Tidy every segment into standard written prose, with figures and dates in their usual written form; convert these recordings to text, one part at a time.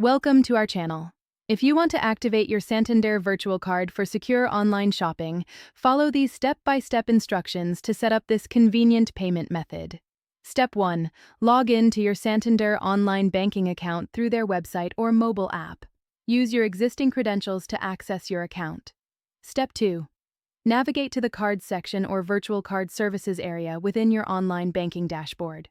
Welcome to our channel. If you want to activate your Santander virtual card for secure online shopping, follow these step-by-step instructions to set up this convenient payment method. Step 1. Log in to your Santander online banking account through their website or mobile app. Use your existing credentials to access your account. Step 2. Navigate to the Cards section or Virtual Card Services area within your online banking dashboard.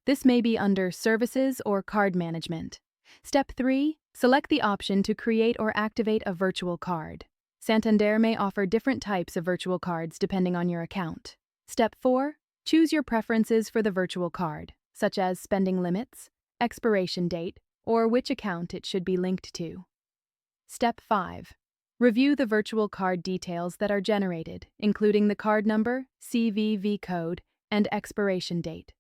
This may be under Services or Card Management. Step 3. Select the option to create or activate a virtual card. Santander may offer different types of virtual cards depending on your account. Step 4. Choose your preferences for the virtual card, such as spending limits, expiration date, or which account it should be linked to. Step 5. Review the virtual card details that are generated, including the card number, CVV code, and expiration date.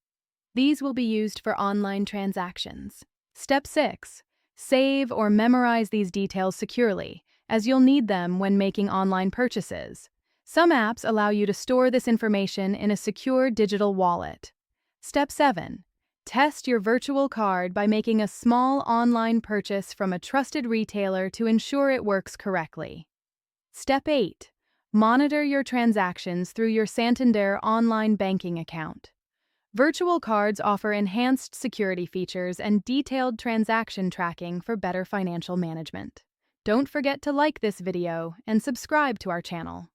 These will be used for online transactions. Step 6. Save or memorize these details securely, as you'll need them when making online purchases. Some apps allow you to store this information in a secure digital wallet. Step 7. Test your virtual card by making a small online purchase from a trusted retailer to ensure it works correctly. Step 8. Monitor your transactions through your Santander online banking account. Virtual cards offer enhanced security features and detailed transaction tracking for better financial management. Don't forget to like this video and subscribe to our channel.